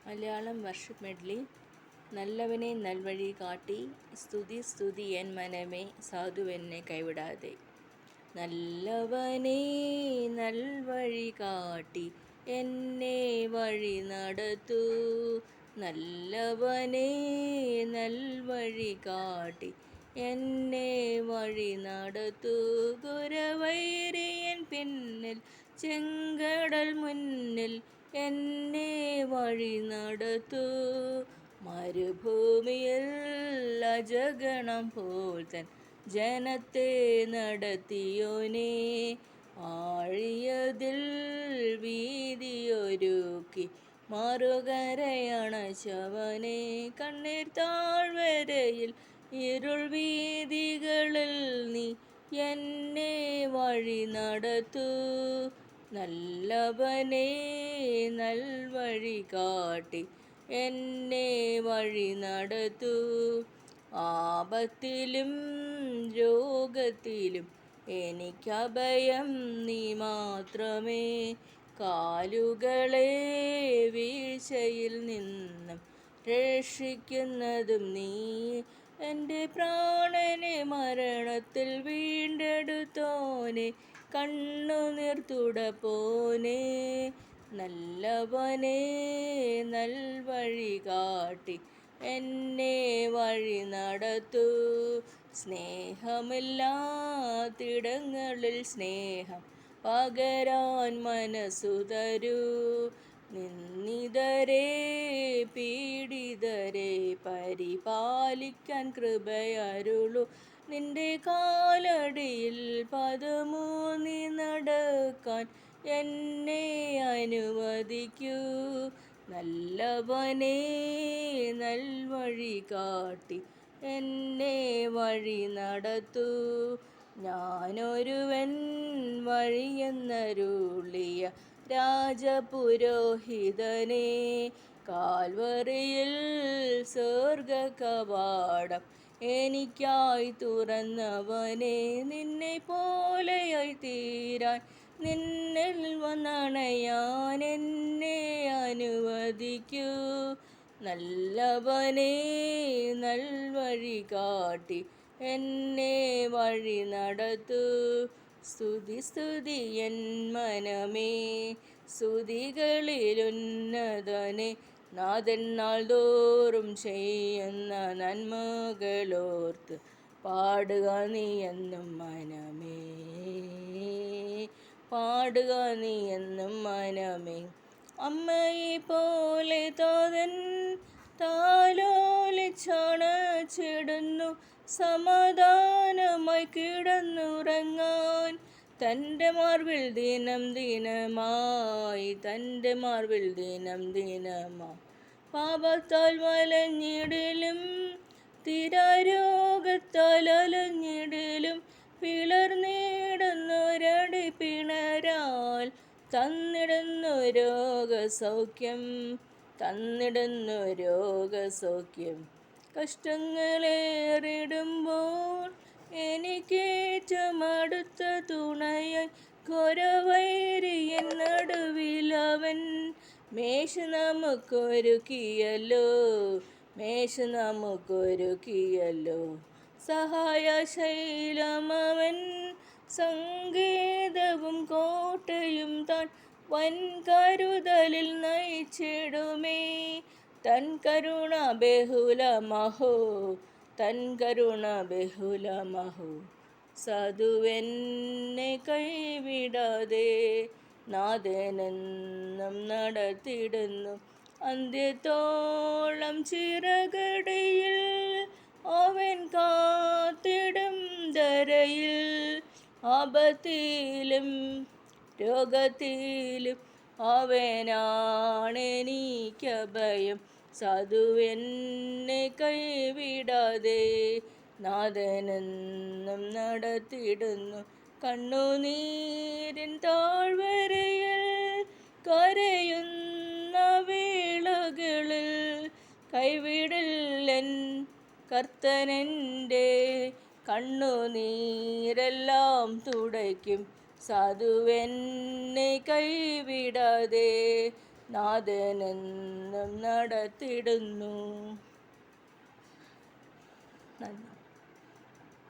Malayalam worship medley. നല്ലവനെ നൽവഴി കാട്ടി, സ്തുതി സ്തുതി എൻ മനമേ, സാധുവെന്നെ കൈവിടാതെ. നല്ലവനെ നൽവഴി കാട്ടി, എന്നെ വഴി നടത്തൂ. നല്ലവനെ നൽവഴി കാട്ടി, എന്നെ വഴി നടത്തൂ. ഗുരവൈരിയൻ പിന്നിൽ, ചെങ്കടൽ മുന്നിൽ, എന്നെ വഴി നടത്തൂ. മരുഭൂമിയിൽ അജഗണം പോൽ തൻ ജനത്തെ നടത്തിയോനേ, ആഴിയതിൽ വീതിയൊരുക്കി മറുകരയണച്ചവനെ. കണ്ണീർ താഴ്വരയിൽ ഇരുൾ വീതികളിൽ നീ എന്നെ വഴി നടത്തൂ. നല്ലവനെ നൽവഴി കാട്ടി, എന്നെ വഴി നടത്തൂ. ആപത്തിലും രോഗത്തിലും എനിക്കഭയം നീ മാത്രമേ. കാലുകളെ വീഴ്ചയിൽ നിന്നും രക്ഷിക്കുന്നതും നീ. എൻ്റെ പ്രാണനെ മരണത്തിൽ വീണ്ടെടുത്തോനെ, കണ്ണുനീർ തുടപ്പോനെ. നല്ലവനെ നൽവഴി കാട്ടി, എന്നെ വഴി നടത്തൂ. സ്നേഹമില്ലാത്തിടങ്ങളിൽ സ്നേഹം പകരാൻ മനസ്സു തരൂ. നിന്ദിതരെ പീഡിതരെ പരിപാലിക്കാൻ കൃപയരുളൂ. നിന്റെ കാലടിയിൽ പദമൂന്നി നടക്കാൻ എന്നെ അനുവദിക്കൂ. നല്ലവനെ നൽവഴി കാട്ടി, എന്നെ വഴി നടത്തൂ. ഞാനൊരുവൻ വഴിയെന്നരുളിയ രാജപുരോഹിതനെ, കാൽവറിയിൽ സ്വർഗകവാടം എനിക്കായി തുറന്നവനെ. നിന്നെ പോലെയായി തീരാൻ, നിന്നിൽ വന്നണയാൻ എന്നെ അനുവദിക്കൂ. നല്ലവനെ നൽവഴി കാട്ടി, എന്നെ വഴി നടത്തൂ. സ്തുതി സ്തുതി എൻ മനമേ, സ്തുതികളിലുന്നതനെ. നാഥൻ നാൾ തോറും ചെയ്യുന്ന നന്മകളോർത്ത് പാടുക നീ എന്നും മനമേ, പാടുക നീ എന്നും മനമേ. അമ്മയെ പോലെ താതൻ താലോലിച്ചണച്ചിടുന്നു, സമാധാനമായി കിടന്നുറങ്ങാൻ തൻ്റെ മാർവിൽ ദിനം ദിനമായി, തൻ്റെ മാർവിൽ ദിനം ദിനമായി. പാപത്താൽ വലഞ്ഞിടിലും തിരാരോഗത്താൽ അലഞ്ഞിടിലും പിളർന്നിടുന്നൊരടി പിണരാൽ തന്നിടുന്നു രോഗസൗഖ്യം, തന്നിടുന്നു രോഗസൗഖ്യം. കഷ്ടങ്ങളേറിടുമ്പോൾ എനിക്കേറ്റവും അടുത്ത തുണയായി ഘോരവൈരിയൻ നടുവിലവൻ. മേശ നമുക്കൊരുക്കിയല്ലോ, മേശ നമുക്കൊരുക്കിയല്ലോ. സഹായശൈലമവൻ, സങ്കേതവും കോട്ടയും താൻ. വൻ കരുതലിൽ നയിച്ചിടുമേ, തൻ കരുണ ബഹുലമഹോ, തൻ കരുണ ബഹുലമഹോ. സാധുവെന്നെ കൈവിടാതെ നാഥനെന്നും നടത്തിടുന്നു. അന്ത്യത്തോളം ചിറകടിയിൽ അവൻ കാത്തിടും ധരയിൽ. ആപത്തിലും രോഗത്തിലും അവനാണെനിക്കഭയം. സാധുവെന്നെ കൈവിടാതെ നാഥനെന്നും നടത്തിടുന്നു. കണ്ണുനീരിൻ താഴ്വരയിൽ കരയുന്ന വേളകളിൽ കൈവിടില്ലെൻ കർത്തനെൻ്റെ. കണ്ണുനീരെല്ലാം തുടയ്ക്കും, സാധുവെന്നെ കൈവിടാതെ നാഥനെന്നും നടത്തിടുന്നു. നന്ദി.